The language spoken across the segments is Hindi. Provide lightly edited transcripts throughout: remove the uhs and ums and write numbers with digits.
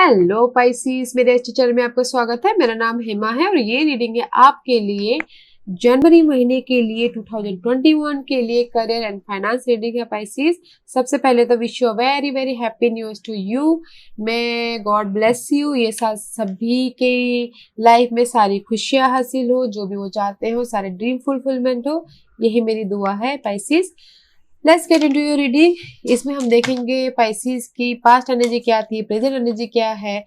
हेलो पाइसिस, मेरे इस चैनल में आपका स्वागत है। मेरा नाम हेमा है और ये रीडिंग है आपके लिए जनवरी महीने के लिए 2021 के लिए करियर एंड फाइनेंस रीडिंग है पाइसिस। सबसे पहले तो wish you very very happy new year to you. May God bless you. ये साल सभी के लाइफ में सारी खुशियां हासिल हो, जो भी वो चाहते हो, सारे ड्रीम फुलफिलमेंट हो, यही मेरी दुआ है Pisces. Let's get into your reading. इसमें हम देखेंगे पाइसिस की पास्ट एनर्जी क्या थी, प्रेजेंट एनर्जी क्या है,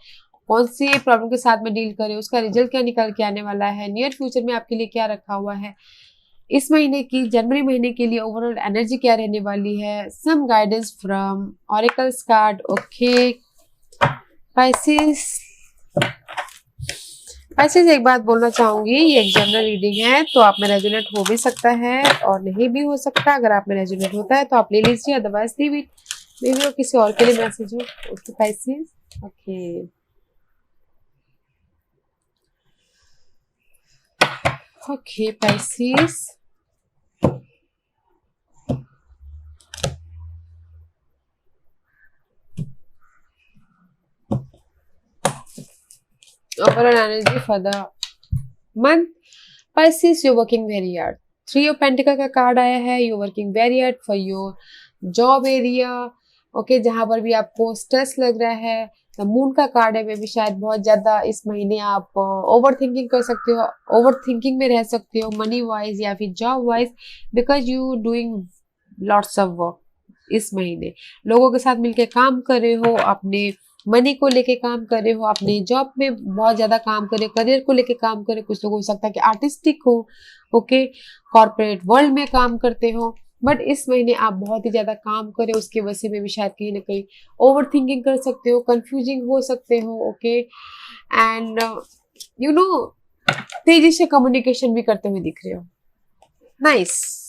कौन सी प्रॉब्लम के साथ में डील करें, उसका रिजल्ट क्या निकल के आने वाला है, नियर फ्यूचर में आपके लिए क्या रखा हुआ है, इस महीने की जनवरी महीने के लिए ओवरऑल एनर्जी क्या रहने वाली है, some guidance from oracles card. Okay Pisces, Pisces एक बात बोलना चाहूंगी, ये एक जनरल रीडिंग है तो आप में रेजोनेट हो भी सकता है और नहीं भी हो सकता। अगर आप में रेजोनेट होता है तो आप ले लीजिए, otherwise leave it. May be वो किसी और के लिए मैसेज हो। Okay Pisces, okay okay Pisces, overall energy for the month. Pisces, you're working very hard. 3 of pentacle का कार्ड आया है। You working very hard for your job area. Okay, जहां पर भी आपको स्ट्रेस लग रहा है। मून का कार्ड है, मे भी शायद बहुत ज्यादा इस महीने आप ओवर थिंकिंग कर सकते हो, ओवर थिंकिंग में रह सकते हो मनी वाइज या फिर job wise, because you doing lots of work. इस महीने लोगों के साथ मिलकर काम कर रहे हो, अपने मनी को लेके काम कर रहे हो, अपने जॉब में बहुत ज्यादा काम कर रहे हो, करियर को लेके काम कर रहे हो। कुछ लोग हो सकता है कि आर्टिस्टिक हो, ओके, कॉर्पोरेट वर्ल्ड में काम करते हो, बट इस महीने आप बहुत ही ज्यादा काम करें, उसकी वजह में भी शायद कहीं ना कहीं ओवर थिंकिंग कर सकते हो, कंफ्यूजिंग हो सकते हो। ओके, एंड यू नो तेजी से कम्युनिकेशन भी करते हुए दिख रहे हो। नाइस।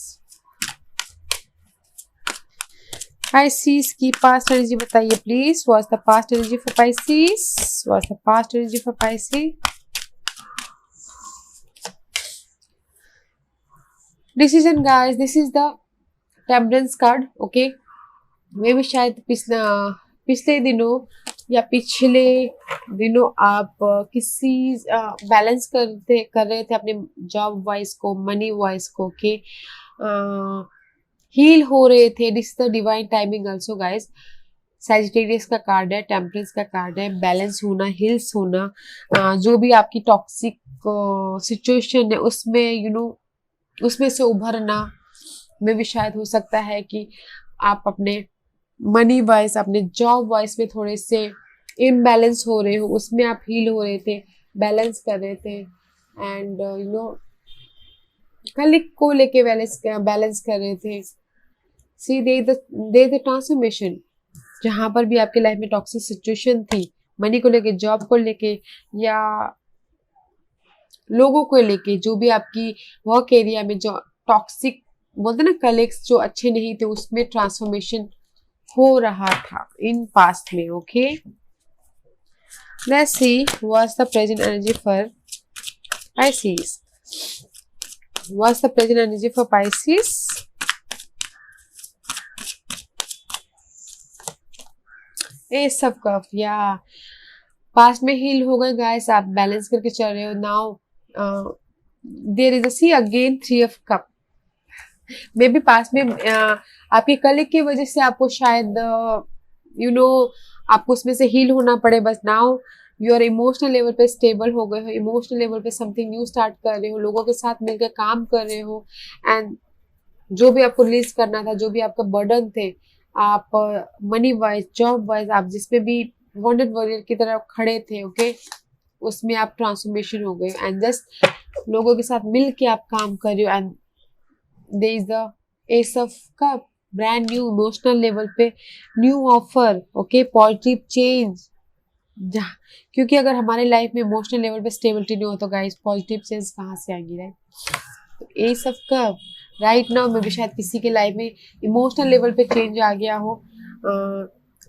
Pisces की पास्ट एनर्जी बताइए please. What's the past energy for Pisces? What's the past energy for Pisces? Decision guys, this is the temperance card. Okay, maybe शायद पिछले दिनों या पिछले दिनों आप किसी बैलेंस कर रहे थे अपने जॉब वाइज को, मनी वाइज को। ओके, हील हो रहे थे। This is the divine timing also guys. Sagittarius का कार्ड है, टेम्परेंस का कार्ड है, बैलेंस होना, हिल्स होना, जो भी आपकी टॉक्सिक सिचुएशन है उसमें उसमें से उभरना में भी शायद हो सकता है कि आप अपने मनी वाइज, अपने जॉब वाइज में थोड़े से इम्बैलेंस हो रहे हो, उसमें आप हील हो रहे थे, बैलेंस कर रहे थे, एंड कलिक को लेके बैलेंस कर रहे थे। सी दे द ट्रांसफॉर्मेशन। जहां पर भी आपके लाइफ में टॉक्सिक सिचुएशन थी, मनी को लेके, जॉब को लेके या लोगों को लेके, जो भी आपकी वर्क एरिया में जो टॉक्सिक बोलते ना कलीग्स जो अच्छे नहीं थे, उसमें ट्रांसफॉर्मेशन हो रहा था इन पास्ट में। Okay, let's see what's the present energy for Pisces. What's the present energy for Pisces? Ace of cups, या पास्ट में हील हो गए गाइस, आप बैलेंस करके चल रहे हो। Now there is a see again 3 of cups. May be past में आपके कलीग की वजह से आपको शायद आपको उसमें से हील होना पड़े, बस now you are emotional level पे स्टेबल हो गए हो, इमोशनल लेवल पे समथिंग न्यू स्टार्ट कर रहे हो, लोगों के साथ मिलकर काम कर रहे हो, एंड जो भी आपको रिलीज करना था, जो भी आपका बर्डन थे, आप मनी वाइज, जॉब वाइज, आप जिसपे भी वॉन्टेड वॉरियर की तरह खड़े थे, ओके, उसमें आप ट्रांसफॉर्मेशन हो गए, एंड जस्ट लोगों के साथ मिल के आप काम कर रहे हो, and there is the ace of cup, brand new emotional level पे new offer. Okay, positive change. क्योंकि अगर हमारे लाइफ में इमोशनल लेवल पे स्टेबिलिटी नहीं हो तो गाइस पॉजिटिव चेंज कहाँ से आएंगी, राइट? तो S of cup right now में भी शायद किसी के लाइफ में इमोशनल लेवल पे चेंज आ गया हो,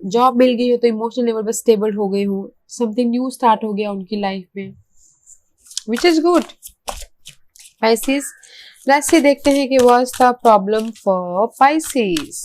जॉब मिल गई हो तो इमोशनल लेवल पे स्टेबल हो गई हो, समथिंग न्यू स्टार्ट हो गया उनकी लाइफ में, which is good. Pisces, let's see देखते हैं कि what's the problem for Pisces।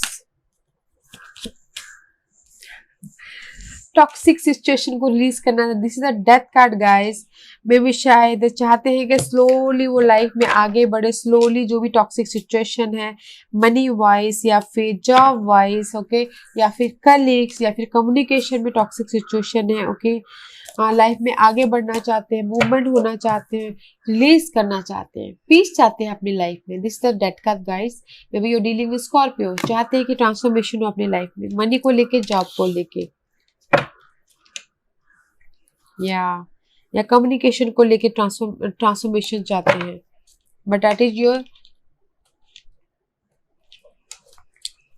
Toxic situation को रिलीज करना था। This is the death card guys. Maybe शायद चाहते हैं कि स्लोली वो लाइफ में आगे बढ़े, स्लोली जो भी टॉक्सिक सिचुएशन है मनी वाइज या फिर जॉब वाइज, ओके, या फिर कलीग्स या फिर कम्युनिकेशन में टॉक्सिक सिचुएशन है, ओके, लाइफ में आगे बढ़ना चाहते हैं, मूवमेंट होना चाहते हैं, रिलीज करना चाहते हैं, पीस चाहते हैं अपनी लाइफ में। This the death card guys. May be you dealing with Scorpio, चाहते हैं कि ट्रांसफॉर्मेशन हो अपनी लाइफ में, मनी को लेके, जॉब को लेके, या कम्युनिकेशन को लेके ट्रांसफॉर्मेशन चाहते हैं, but that is your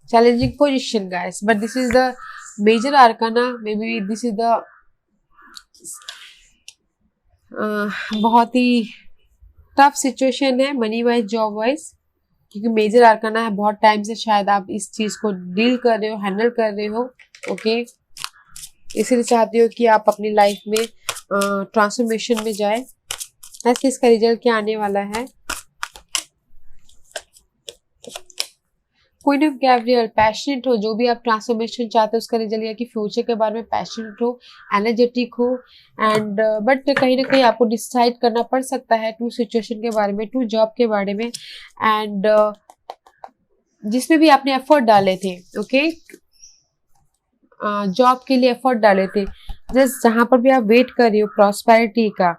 challenging position guys. But this is the major arcana. May be this is the बहुत ही टफ सिचुएशन है मनी वाइज, जॉब वाइज, क्योंकि मेजर आर्काना है। बहुत टाइम से शायद आप इस चीज को डील कर रहे हो, हैंडल कर रहे हो, ओके, इसलिए चाहते हो कि आप अपनी लाइफ में ट्रांसफॉर्मेशन में जाए। ऐसे इसका रिजल्ट क्या आने वाला है? क्वीन ऑफ गैब्रियल, पैशनेट हो, जो भी आप ट्रांसफॉर्मेशन चाहते हो उसका रिजल्ट यह कि फ्यूचर के बारे में पैशनेट हो, एनर्जेटिक हो, एंड बट कहीं ना कहीं आपको डिसाइड करना पड़ सकता है टू सिचुएशन के बारे में, टू जॉब के बारे में, एंड जिसमें भी आपने एफर्ट डाले थे, ओके, जॉब के लिए एफर्ट डाले थे, जस्ट जहां पर भी आप वेट कर रहे हो प्रॉस्पेरिटी का,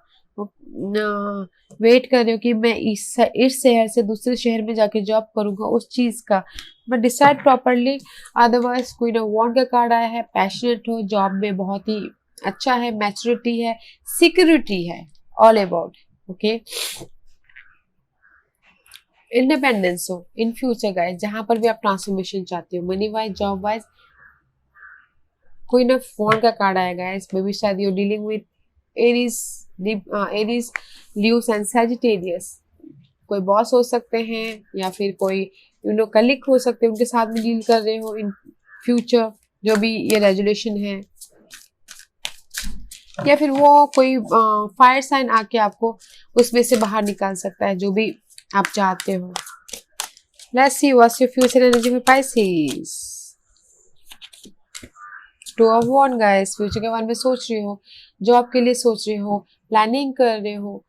वेट कर रहे हो कि मैं इस शहर से दूसरे शहर में जाके जॉब करूंगा, उस चीज का, but decide properly. Otherwise queen of wand का कार्ड आया है, पैशनेट हो, जॉब में बहुत ही अच्छा है, मैच्योरिटी है, सिक्योरिटी है, ऑल अबाउट, ओके, इंडिपेंडेंस हो इन फ्यूचर गाइस, जहां पर भी आप ट्रांसफॉर्मेशन चाहते हो, money wise, job wise. Queen of wand का कार्ड आएगा गाइस। मे बी शायद you dealing with Aries, Leos and Sagittarius. कोई बॉस हो सकते हैं या फिर कोई कलीग हो सकते हैं, उनके साथ में डील कर रहे हो इन फ्यूचर, जो भी ये रेजुलेशन है, या फिर वो कोई फायर साइन आके आपको उसमें से बाहर निकाल सकता है, जो भी आप चाहते हो। Let's see what's your future energy for Pisces. Two of wand guys, future के बारे में सोच रहे हो, जॉब के लिए सोच रहे हो, प्लानिंग कर रहे हो।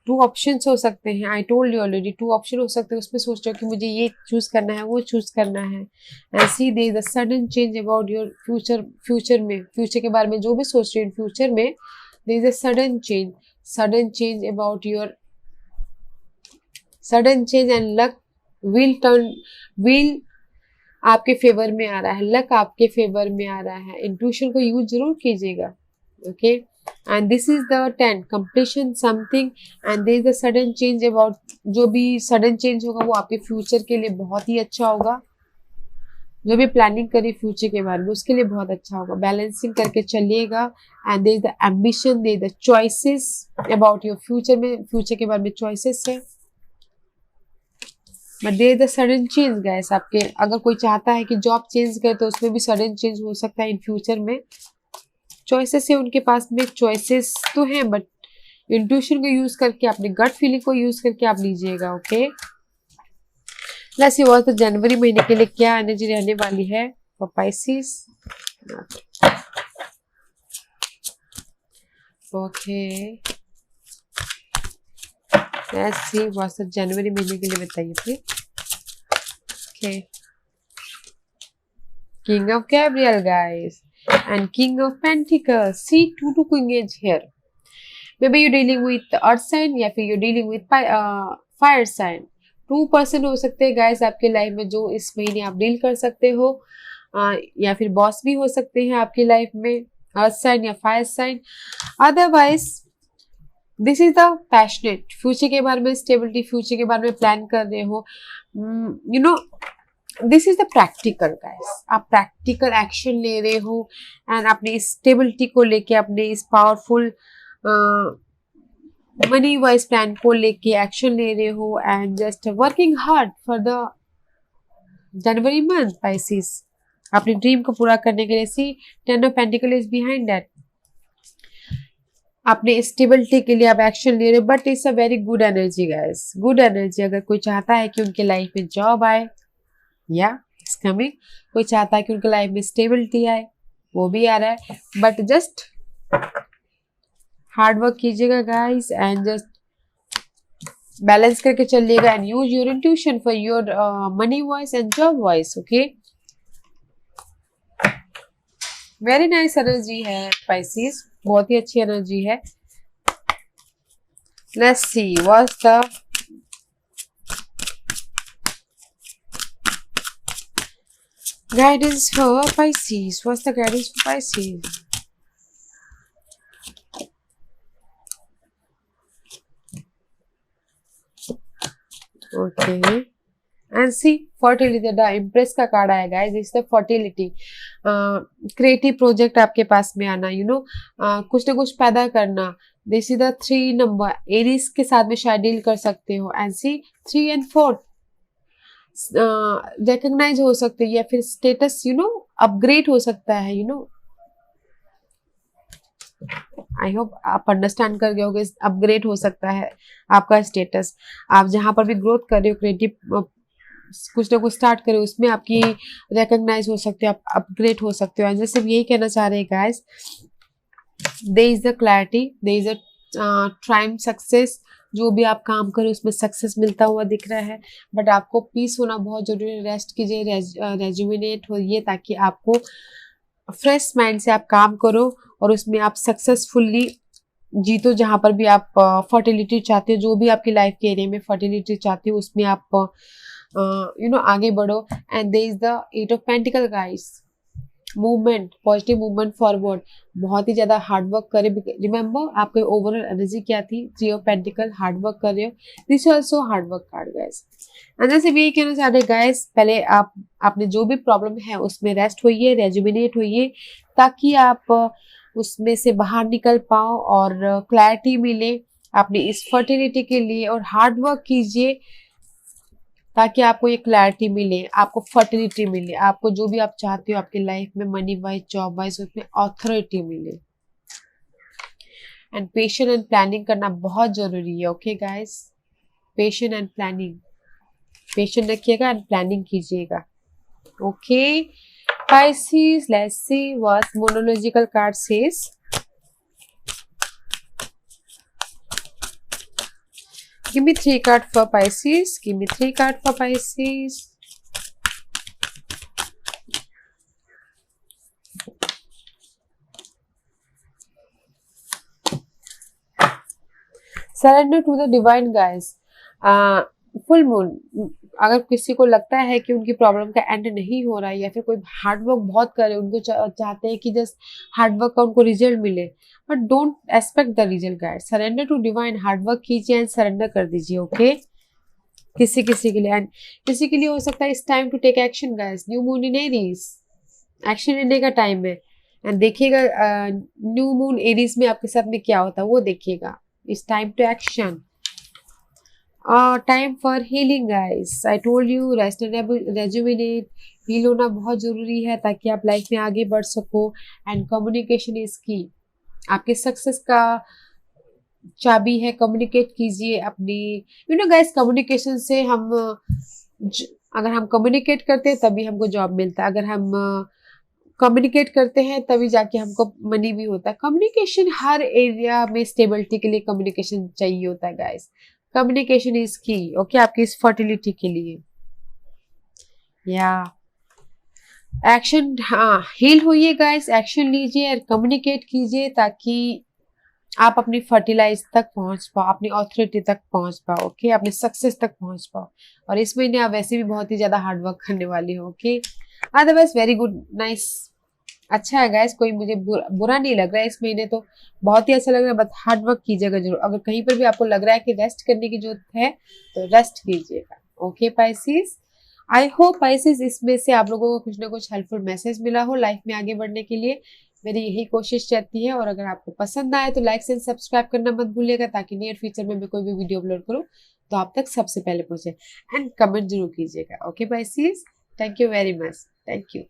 टू ऑप्शंस हो सकते हैं, I told you already, two option हो सकते हैं, उसमें सोच रहे हो कि मुझे ये चूज करना है, वो चूज करना है, and see there is a sudden change about your future. Future में, फ्यूचर के बारे में जो भी सोच रहे हो फ्यूचर में, there is a sudden change about your, sudden change, and luck will आपके फेवर में आ रहा है, लक आपके फेवर में आ रहा है। इंट्यूशन को यूज जरूर कीजिएगा, okay, and this is the 10 completion something, and there is a sudden change about, जो भी सडन चेंज होगा वो आपके फ्यूचर के लिए बहुत ही अच्छा होगा। जो भी प्लानिंग करी फ्यूचर के बारे में उसके लिए बहुत अच्छा होगा। बैलेंसिंग करके चलिएगा, and there is the ambition, there is the choices about your future में, फ्यूचर के बारे में चॉइसेस है, but there is the sudden change guys. आपके अगर कोई चाहता है कि जॉब चेंज करे तो उसमें भी सडन चेंज हो सकता है इन फ्यूचर में। चॉइसेस है उनके पास में, चॉइसेस तो हैं, बट इंट्यूशन को यूज करके, अपने गट फीलिंग को यूज करके आप लीजिएगा, ओके। लेट्स सी व्हाट जनवरी महीने के लिए क्या एनर्जी रहने वाली है for Pisces, okay. Let's see what जनवरी महीने के लिए बताइए please, okay. King of Gabriel guys and King of Pentacles. See two Queen Age here. Maybe you're dealing with earth sign या फिर you're dealing with fire sign. 2 person हो सकते हैं गाइस आपके लाइफ में जो इस महीने आप डील कर सकते हो, या फिर बॉस भी हो सकते हैं आपकी लाइफ में, अर्थ साइन या fire sign. Otherwise this is the passionate, future के बारे में स्टेबिलिटी, फ्यूचर के बारे में प्लान कर रहे हो, this is the practical guys. आप प्रैक्टिकल एक्शन ले रहे हो, एंड अपने स्टेबिलिटी को लेके, अपने इस पावरफुल मनी वाइज प्लान को लेके एक्शन ले रहे हो, and just working hard for the January month Pisces, अपने ड्रीम को पूरा करने के लिए। सी 10 of pentacle is behind that. अपने स्टेबिलिटी के लिए आप एक्शन ले रहे हो, but it's a very good energy guys, good energy. अगर कोई चाहता है कि उनके लाइफ में जॉब आए, या इट्स कमिंग, कोई चाहता है कि उनके लाइफ में स्टेबिलिटी आए, वो भी आ रहा है, बट जस्ट हार्ड वर्क कीजिएगा गाइस एंड जस्ट बैलेंस करके चलिएगा and use your intuition for your money voice and job voice. Okay, very nice energy है Pisces, बहुत ही अच्छी एनर्जी है. Let's see what's the guidance for Pisces. What's the guidance for Pisces? Okay. And see, fertility, the Empress का कार्ड आया guys. This is the fertility. Creative project आपके पास में आना, कुछ ना कुछ पैदा करना. This is the 3 number. Aries के साथ में शायद डील कर सकते हो. एंड सी 3 and 4 रिकग्नाइज हो सकते हैं या फिर स्टेटस अपग्रेड हो सकता है. आई होप आप अंडरस्टैंड कर गए होगे. अपग्रेड हो सकता है आपका स्टेटस. आप जहां पर भी ग्रोथ कर रहे हो, क्रिएटिव कुछ ना कुछ स्टार्ट करे, उसमें आपकी रिकग्नाइज हो सकते हो, आप अपग्रेड हो सकते हो. जैसे यही कहना चाह रहे हैं guys, there is the clarity, there is a time success. जो भी आप काम करें उसमें सक्सेस मिलता हुआ दिख रहा है, बट आपको पीस होना बहुत जरूरी है. रेस्ट कीजिए, रेजुमिनेट होइए, ताकि आपको फ्रेश माइंड से आप काम करो और उसमें आप सक्सेसफुल्ली जीतो. जहां पर भी आप फर्टिलिटी चाहते हो, जो भी आपकी लाइफ के एरिया में फर्टिलिटी चाहते हो, उसमें आप आगे बढ़ो. And there is the 8 of pentacle guys. Movement, positive movement forward. बहुत ही ज्यादा हार्ड वर्क करे. रिमेंबर आपके ओवरऑल एनर्जी क्या थी? 3 ऑफ पेंटिकल, हार्ड वर्क कर रहे हो. This is also hard work card guys. अंदर से भी यही कहना चाह रहे गाइस, पहले आपने जो भी प्रॉब्लम है उसमें रेस्ट होइए, रेजुमिनेट होइए, ताकि आप उसमें से बाहर निकल पाओ और क्लैरिटी मिले अपनी इस फर्टिलिटी के लिए. और हार्ड वर्क कीजिए ताकि आपको ये क्लैरिटी मिले, आपको फर्टिलिटी मिले, आपको जो भी आप चाहते हो आपकी लाइफ में, मनी वाइज, जॉब वाइज, उसमें ऑथोरिटी मिले. एंड पेशेंस एंड प्लानिंग करना बहुत जरूरी है. Okay guys, patience and planning, patience रखिएगा एंड प्लानिंग कीजिएगा. Okay Pisces, let's see what monological card says. Give me 3 cards for Pisces. Give me 3 cards for Pisces. Surrender to the divine, guys. Full moon, अगर किसी को लगता है कि उनकी प्रॉब्लम का एंड नहीं हो रहा है या फिर कोई हार्ड वर्क बहुत करे, उनको चाहते हैं कि जस्ट हार्ड वर्क का उनको रिजल्ट मिले, but don't expect the result guys. Surrender to divine, hard work कीजिए एंड सरेंडर कर दीजिए. ओके, किसी के लिए. एंड किसी के लिए हो सकता है इस time to take action guys. New moon in Aries, action लेने का टाइम है. एंड देखिएगा न्यू मून एरीज में आपके साथ में क्या होता है वो देखिएगा. It's time to action. Time for healing guys. I told you, rest and rejuvenate. Heal होना बहुत जरूरी है ताकि आप लाइफ में आगे बढ़ सको. एंड कम्युनिकेशन इज की. आपके सक्सेस का चाबी है. कम्युनिकेट कीजिए अपनी. गाइस, कम्युनिकेशन से हम अगर हम कम्युनिकेट करते हैं तभी हमको जॉब मिलता है. अगर हम कम्युनिकेट करते हैं तभी जाके हमको मनी भी होता है. कम्युनिकेशन हर एरिया में स्टेबिलिटी के लिए कम्युनिकेशन चाहिए होता है गाइस. कम्युनिकेशन इज की. ओके, आपकी इस फर्टिलिटी के लिए. या एक्शन, हाँ, हील होइए गाइस, एक्शन लीजिए और कम्युनिकेट कीजिए ताकि आप अपनी फर्टिलाइज तक पहुंच पाओ, अपनी ऑथोरिटी तक पहुंच पाओ. ओके, अपने सक्सेस तक पहुंच पाओ. और इस महीने आप वैसे भी बहुत ही ज्यादा हार्ड वर्क करने वाले हो. Okay, otherwise very good, nice, अच्छा है गाइस. कोई मुझे बुरा नहीं लग रहा है इस महीने, तो बहुत ही अच्छा लग रहा है. बट हार्ड वर्क कीजिएगा जरूर. अगर कहीं पर भी आपको लग रहा है कि रेस्ट करने की जरूरत है तो रेस्ट कीजिएगा. Okay Pisces, I hope Pisces इसमें से आप लोगों को कुछ ना कुछ हेल्पफुल मैसेज मिला हो लाइफ में आगे बढ़ने के लिए. मेरी यही कोशिश रहती है. और अगर आपको पसंद आए तो लाइक एंड सब्सक्राइब करना मत भूलिएगा, ताकि नियर फ्यूचर में मैं कोई भी वीडियो अपलोड करूँ तो आप तक सबसे पहले पहुंचे. एंड कमेंट जरूर कीजिएगा. Okay Pisces, thank you very much. Thank you.